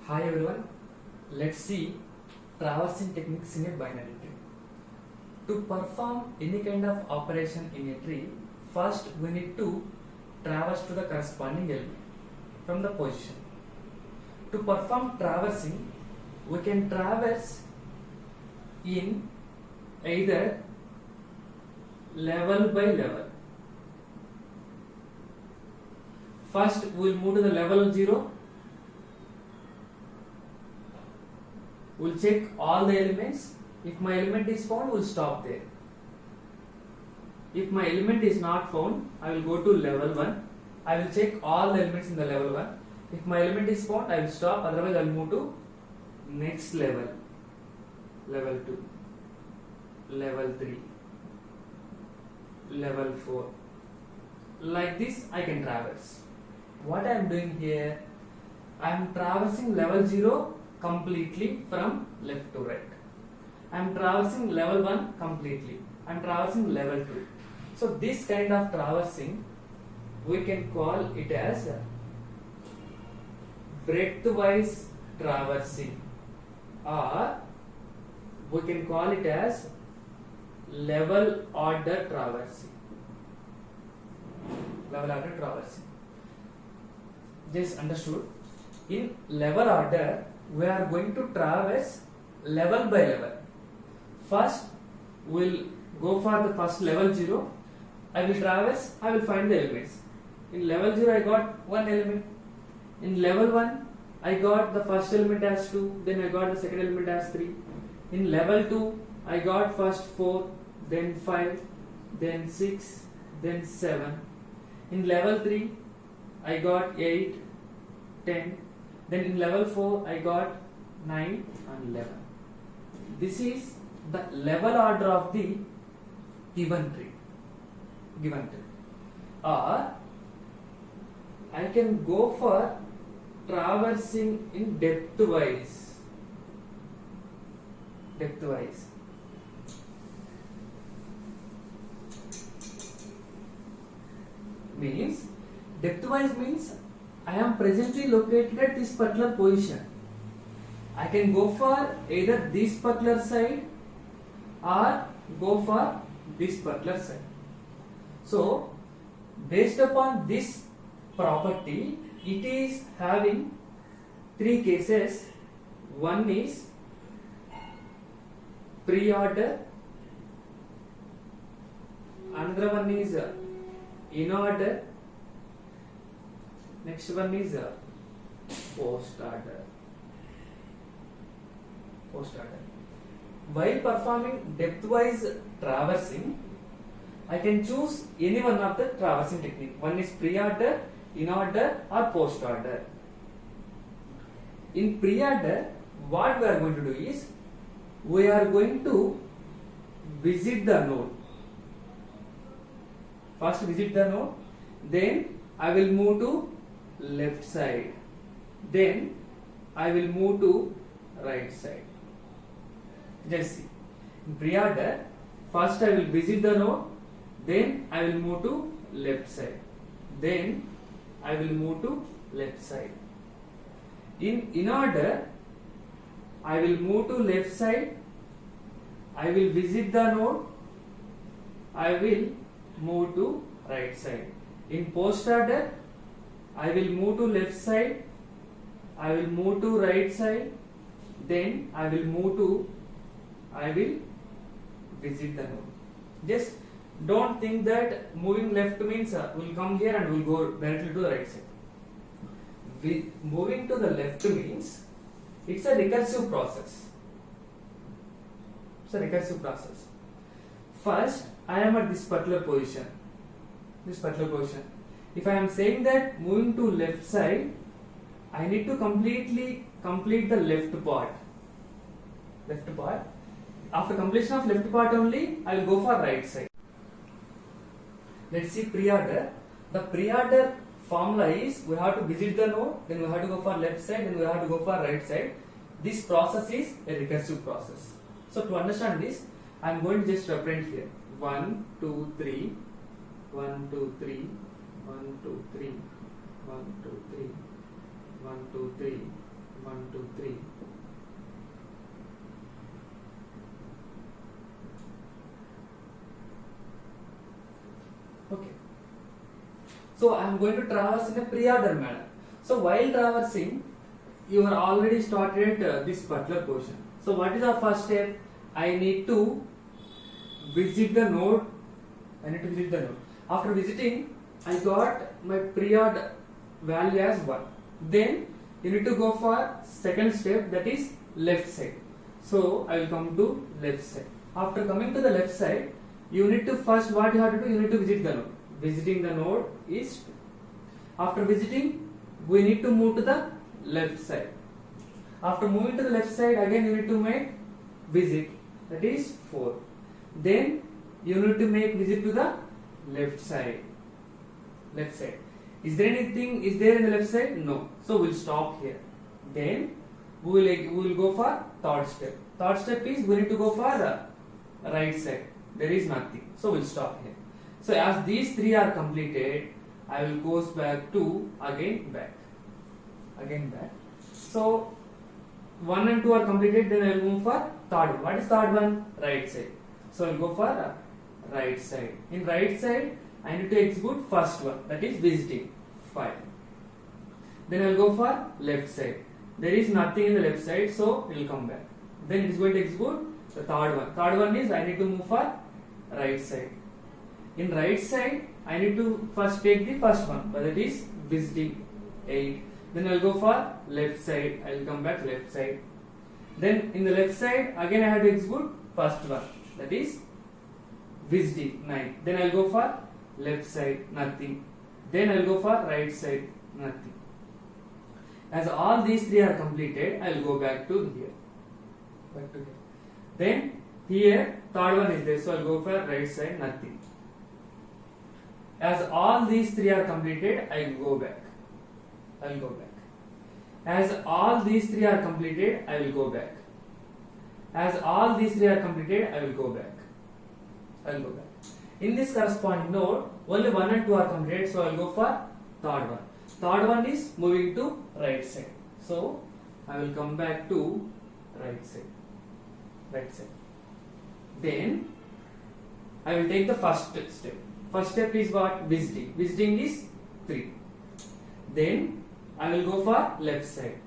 Hi everyone, let's see traversing techniques in a binary tree. To perform any kind of operation in a tree, first we need to traverse to the corresponding element from the position. To perform traversing, we can traverse in either level by level. First we will move to the level 0. We will check all the elements. If my element is found, we will stop there. If my element is not found, I will go to level 1. I will check all the elements in the level 1. If my element is found, I will stop. Otherwise, I will move to next level. Level 2. Level 3. Level 4. Like this, I can traverse. What I am doing here, I am traversing level 0 completely from left to right. I am traversing level 1 completely. I am traversing level 2. So this kind of traversing we can call it as breadth-wise traversing, or we can call it as level order traversing. Level order traversing. Just understood? In level order, we are going to traverse level by level. First, we will go for the first level 0. I will traverse, I will find the elements. In level 0, I got one element. In level 1, I got the first element as 2, then I got the second element as 3. In level 2, I got first 4, then 5, then 6, then 7. In level 3, I got 8, 10. Then in level 4, I got 9 and 11. This is the level order of the given tree. Or I can go for traversing in depth-wise. Means depth-wise means I am presently located at this particular position. I can go for either this particular side or go for this particular side. So, based upon this property, it is having three cases. One is pre-order, another one is in order, next one is post-order. While performing depth-wise traversing, I can choose any one of the traversing technique. One is pre-order, in order or post-order. In pre-order, what we are going to do is, we are going to visit the node. First visit the node, then I will move to left side, then I will move to right side. Just see, in pre-order, first I will visit the node, then I will move to left side, then I will move to left side. In order, I will move to left side, I will visit the node, I will move to right side. In post order, I will move to left side, I will move to right side, then I will visit the node. Just don't think that moving left means we'll come here and we'll go directly to the right side. Moving to the left means it's a recursive process. First, I am at this particular position. If I am saying that moving to left side, I need to completely complete the left part. After completion of left part only, I will go for right side. Let's see pre-order. The pre-order formula is we have to visit the node, then we have to go for left side, then we have to go for right side. This process is a recursive process. So to understand this, I am going to just represent here 1, 2, 3, 1, 2, 3, 1, 2, 3, 1, 2, 3, 1, 2, 3, 1, 2, 3. Okay. So I am going to traverse in a pre-order manner. So while traversing, you are already started this particular portion. So what is our first step? I need to visit the node. After visiting, I got my pre-order value as 1. Then you need to go for second step, that is left side. So I will come to left side. After coming to the left side, you need to first, what you have to do, you need to visit the node. Visiting the node is 2. After visiting, we need to move to the left side. After moving to the left side, again you need to make visit, that is 4. Then you need to make visit to the left side. Is there anything in the left side? No. So we'll stop here. Then we will go for third step. Third step is we need to go for the right side. There is nothing. So we'll stop here. So as these 3 are completed, I will go back to again back. So 1 and 2 are completed, then I will move for third one. What is third one? Right side. So I will go for right side. In right side, I need to execute first one, that is visiting 5. Then I will go for left side. There is nothing in the left side, so we will come back. Then it is going to execute the third one. Third one is I need to move for right side. In right side, I need to first take the first one, but that is visiting 8. Then I will go for left side. I will come back left side. Then in the left side, again I have to execute first one, that is visiting 9. Then I will go for left side, nothing. Then I will go for right side, nothing. As all these 3 are completed, I will go back to here. Then here third one is there, so I will go for right side, nothing. As all these 3 are completed, I will go back. As all these 3 are completed, I will go back. As all these 3 are completed, I will go back. In this corresponding node, only 1 and 2 are completed, so I will go for third one. Third one is moving to right side. So I will come back to right side. Then I will take the first step. First step is what? Visiting. Visiting is 3. Then I will go for left side.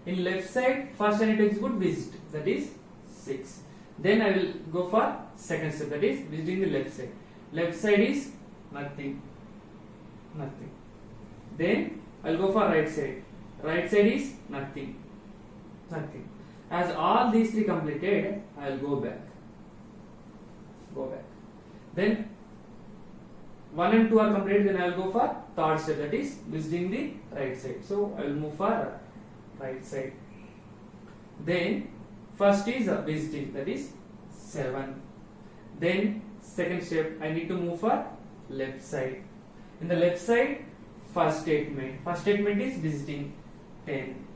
In left side, first I need to execute visit, that is 6. Then I will go for second step, that is visiting the left side. Left side is nothing. Then I will go for right side. Right side is nothing. As all these 3 completed, I will go back. Then 1 and 2 are completed, then I will go for third step, that is visiting the right side. So I will move for right side. Then first is visiting, that is 7. Then second step, I need to move for left side. In the left side, first statement is visiting 10.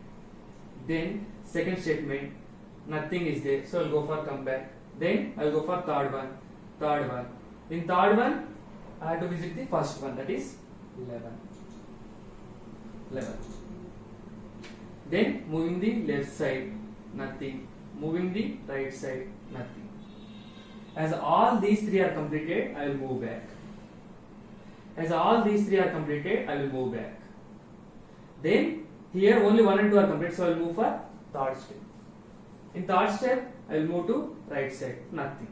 Then second statement, nothing is there, so I will go for come back. Then I will go for third one. In third one, I have to visit the first one, that is 11. Then moving the left side, nothing. Moving the right side, nothing. As all these 3 are completed, I will move back. Then here only 1 and 2 are completed, so I will move for third step. In third step, I will move to right side, nothing.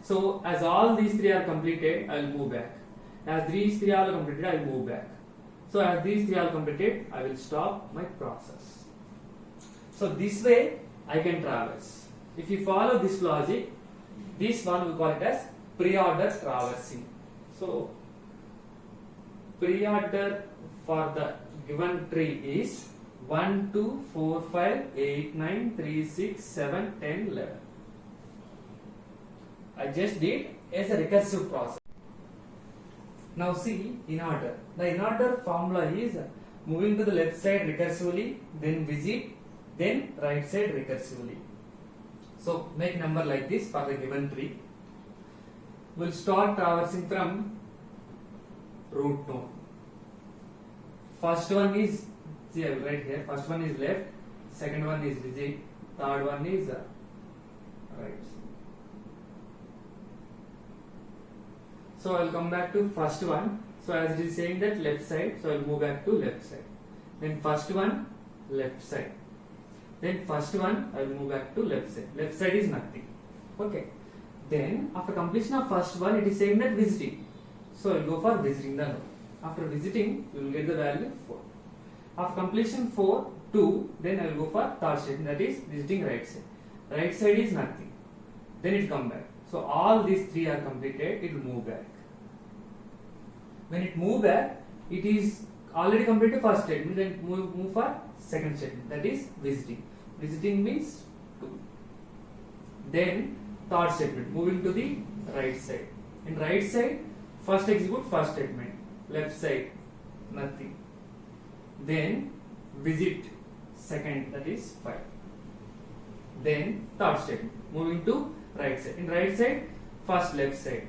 So as all these 3 are completed, I will move back. As these 3 are completed, I will move back. So as these 3 are completed, I will stop my process. So this way I can traverse. If you follow this logic, this one we call it as pre-order traversing. So pre-order for the given tree is 1, 2, 4, 5, 8, 9, 3, 6, 7, 10, 11. I just did as a recursive process. Now see in order. The in order formula is moving to the left side recursively, then visit, then right side recursively. So make number like this for the given tree. We'll start traversing from root node. First one is See, I will write here. First one is left, second one is visit, third one is right. So I will come back to first one. So as it is saying that left side, so I will move back to left side. Then first one, left side. Then first one, I will move back to left side. Left side is nothing. Okay. Then after completion of first one, it is saying that visiting. So I will go for visiting the node. After visiting, you will get the value 4. After completion 4, 2, then I will go for third statement, that is visiting right side. Right side is nothing. Then it come back. So all these 3 are completed, it will move back. When it move back, it is already completed first statement, then move for second statement, that is visiting. Visiting means 2. Then third statement, moving to the right side. In right side, first execute first statement, left side nothing. Then visit second, that is 5. Then third statement, moving to right side. In right side, first left side.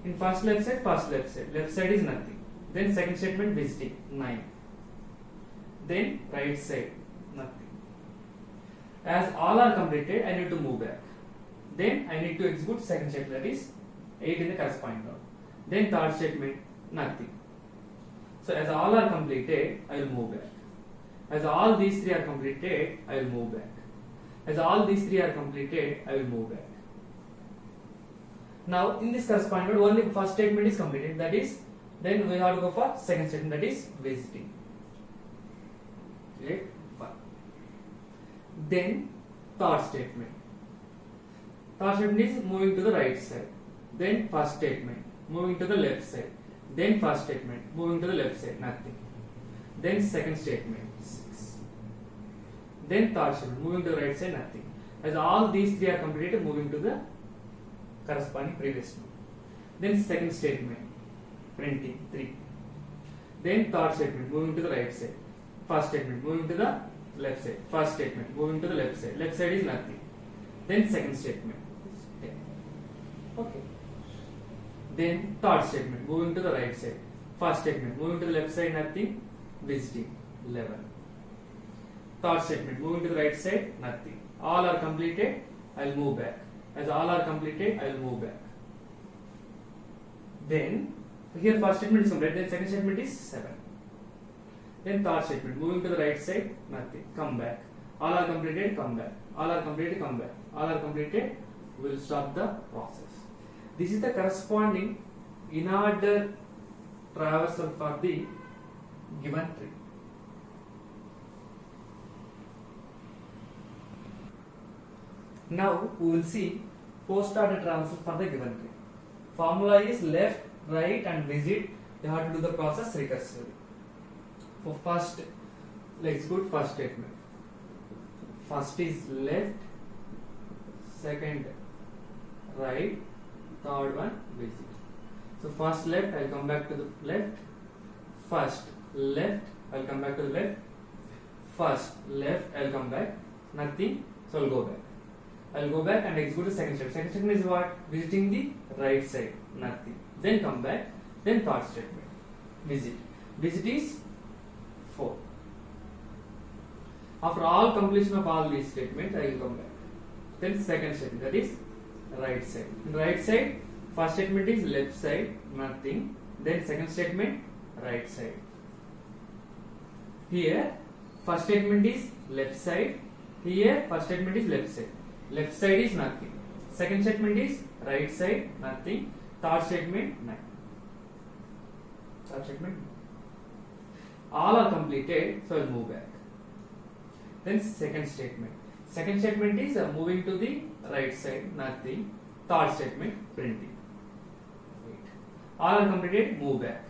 In first left side, first left side. Left side is nothing. Then second statement, visiting 9. Then right side nothing. As all are completed, I need to move back. Then I need to execute second statement, that is 8 in the corresponding node. Then third statement, nothing. So as all are completed, I will move back. As all these 3 are completed, I will move back. As all these 3 are completed, I will move back. Now in this corresponding node, only first statement is completed, that is, then we have to go for second statement, that is visiting. Okay, fine. Then third statement. Third statement is moving to the right side. Then first statement, moving to the left side. Then first statement, moving to the left side, nothing. Then second statement, 6. Then third statement, moving to the right side, nothing. As all these 3 are completed, moving to the corresponding previous node. Then second statement, printing 3. Then third statement, moving to the right side. First statement, moving to the left side. First statement, moving to the left side. Left side is nothing. Then second statement, 10. Okay. Then third statement, moving to the right side. First statement, moving to the left side, nothing. Visiting 11. Third statement, moving to the right side, nothing. All are completed, I will move back. As all are completed, I will move back. Then here first statement is completed, then second statement is 7. Then third statement, moving to the right side, nothing. Come back. All are completed, come back. All are completed, come back. All are completed, we will stop the process. This is the corresponding in order traversal for the given tree. Now we will see post order traversal for the given tree. Formula is left, right and visit. You have to do the process recursively. For first, let's go to first statement. First is left, second right, third one visit. So first left, I'll come back to the left. First left, I'll come back to the left. First left, I'll come back. Nothing, so I'll go back. I'll go back and execute the second step. Second statement is what? Visiting the right side. Nothing. Then come back. Then third statement. Visit. Visit is 4. After all completion of all these statements, I will come back. Then second statement, that is right side. In right side, first statement is left side, nothing. Then second statement, right side. Here, first statement is left side. Here, first statement is left side. Left side is nothing. Second statement is right side, nothing. Third statement, nothing. Third statement, all are completed, so I will move back. Then second statement. Second statement is moving to the right side, nothing. Third statement, printing. Wait. All are completed, move back.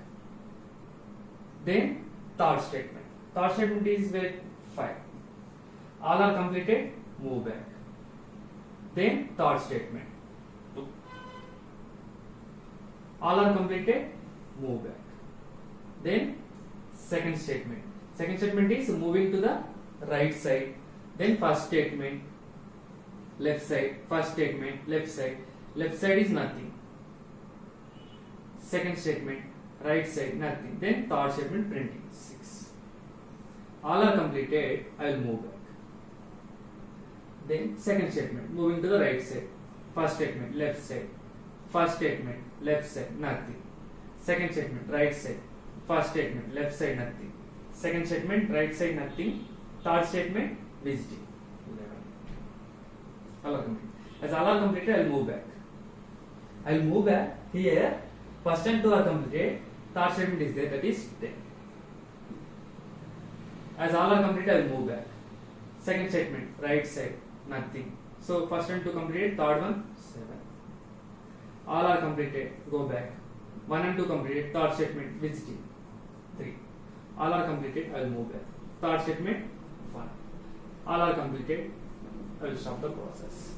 Then third statement. Third statement is with 5. All are completed, move back. Then third statement. All are completed, move back. Then second statement. Second statement is moving to the right side. Then first statement, left side. First statement, left side. Left side is nothing. Second statement, right side, nothing. Then third statement, printing 6. all are completed, I will move back. Then second statement, moving to the right side. First statement, left side. First statement, left side, nothing. Second statement, right side. First statement, left side, nothing. Second statement, right side, nothing. Third statement, visiting. All are complete. As all are completed, I will move back. I will move back. Here, first and two are completed. Third statement is there, that is 10. As all are completed, I will move back. Second statement, right side, nothing. So first and two completed, third one, 7. All are completed, go back. 1 and 2 completed, third statement, visiting, 3. All are completed, I will move back. Third statement, 1. All are completed, I will stop the process.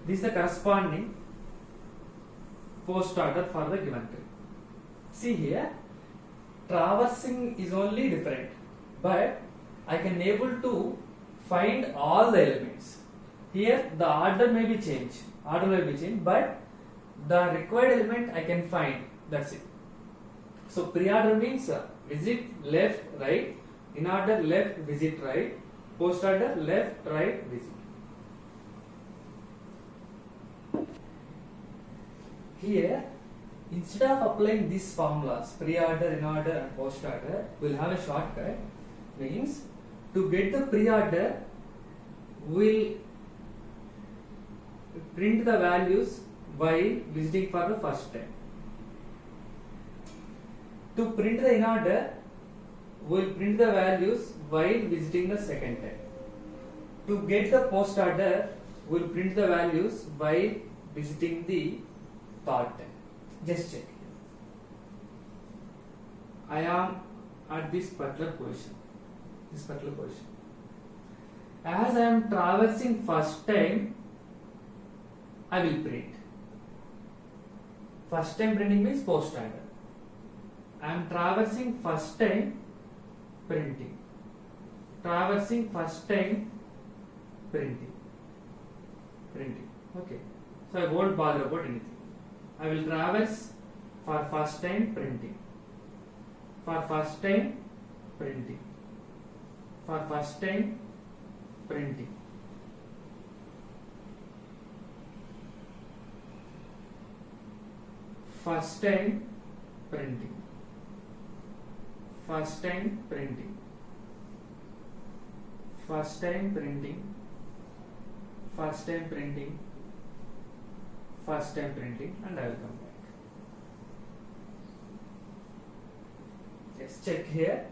This is the corresponding post order for the given tree. See here, traversing is only different, but I can able to find all the elements. Here the order may be changed, but the required element I can find. That's it. So pre-order means visit left, right. In order left, visit right. Post order left, right, visit. Here, instead of applying these formulas, pre-order, in order and post order, we'll have a shortcut. Means to get the pre-order, we'll print the values while visiting for the first time. To print the in order, we'll print the values while visiting the second time. To get the post order, we'll print the values while visiting the third time. Just check. I am at this particular position. As I am traversing first time, I will print. First time printing means post order. I am traversing first time, printing. Traversing first time, printing. Okay. So I won't bother about anything. I will traverse for first time, printing. For first time, printing. For first time, printing. First time, printing. First time, printing. First time, printing. First time, printing. First time, printing, and I will come back. Yes, check here.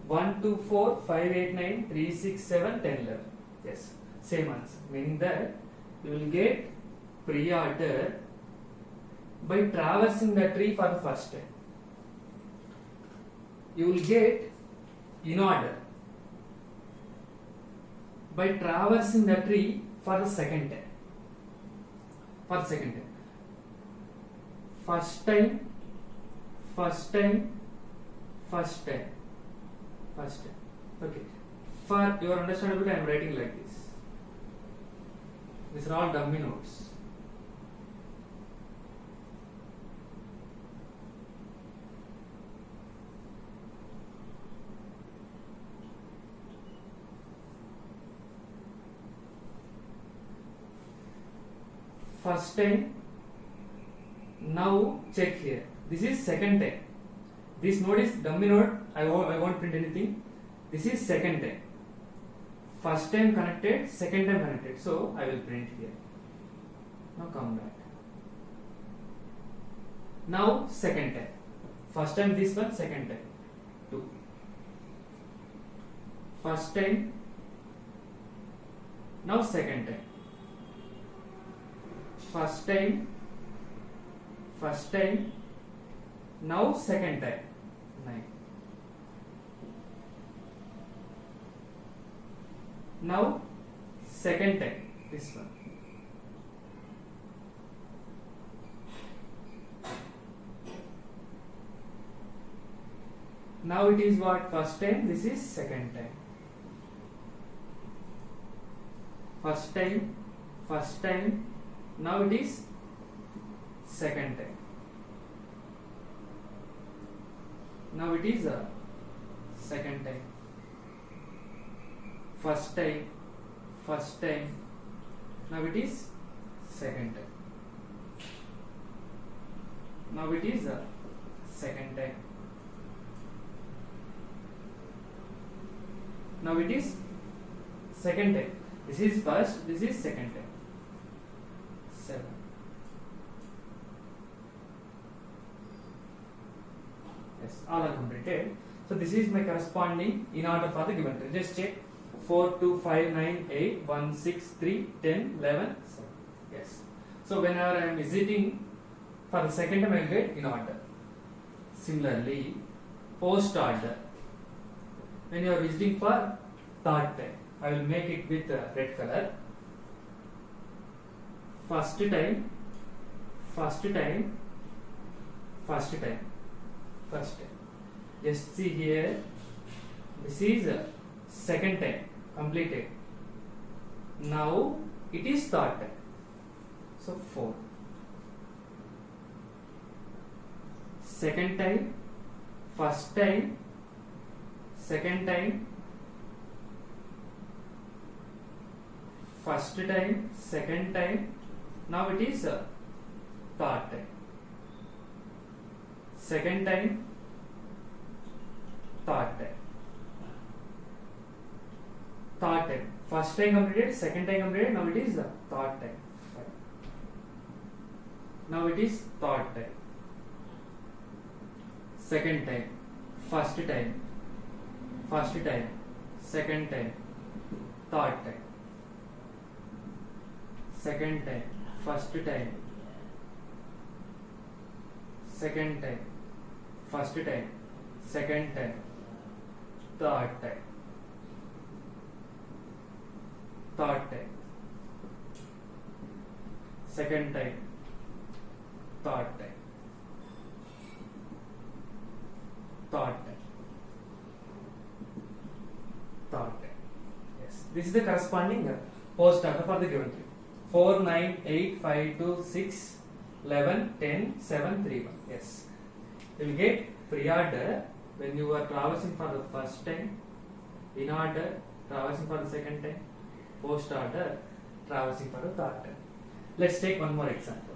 1, 2, 4, 5, 8, 9, 3, 6, 7, 10, 11. Yes, same answer. Meaning that you will get pre-order by traversing the tree for the first time. You will get in order by traversing the tree for the second time. First time. Okay. For your understandability, I am writing like this. These are all dummy notes. First time. Now check here. This is second time. This node is dummy node. I won't print anything. This is second time. First time connected, second time connected. So I will print here. Now come back. Now second time. First time this one, second time 2. First time. Now second time. First time. Now second time 9. Now second time this one. Now it is what? First time, this is second time. First time, now it is second time. Now it is a second time. first time, first time. Now it is second time. Now it is second time. Now it is second time. This is first, this is second time. 7. Yes, all are completed. So this is my corresponding in order for the given tree. Just check 4, 2, 5, 9, 8, 1, 6, 3, 10, 11, 7. Yes. So whenever I am visiting for the second time I will get in order. Similarly, post order. When you are visiting for third time, I will make it with red color. First time, first time, first time, first time. Just see here, this is second time completed. Now it is third time. So 4. Second time, first time, second time, first time, second time. Now it is third time. Second time, third time. Third time. First time completed, second time completed. Now it is the third time. Now it is third time. Second time, first time, first time, second time, third time. Second time, first time, second time, first time, second time, third time, third time, second time, third time, third time, third time. Yes, this is the corresponding post order for the given tree. 4, 9, 8, 5, 2, 6, 11, 10, 7, 3, 1. Yes. You will get pre-order when you are traversing for the first time, in order traversing for the second time, post order traversing for the third time. Let's take one more example.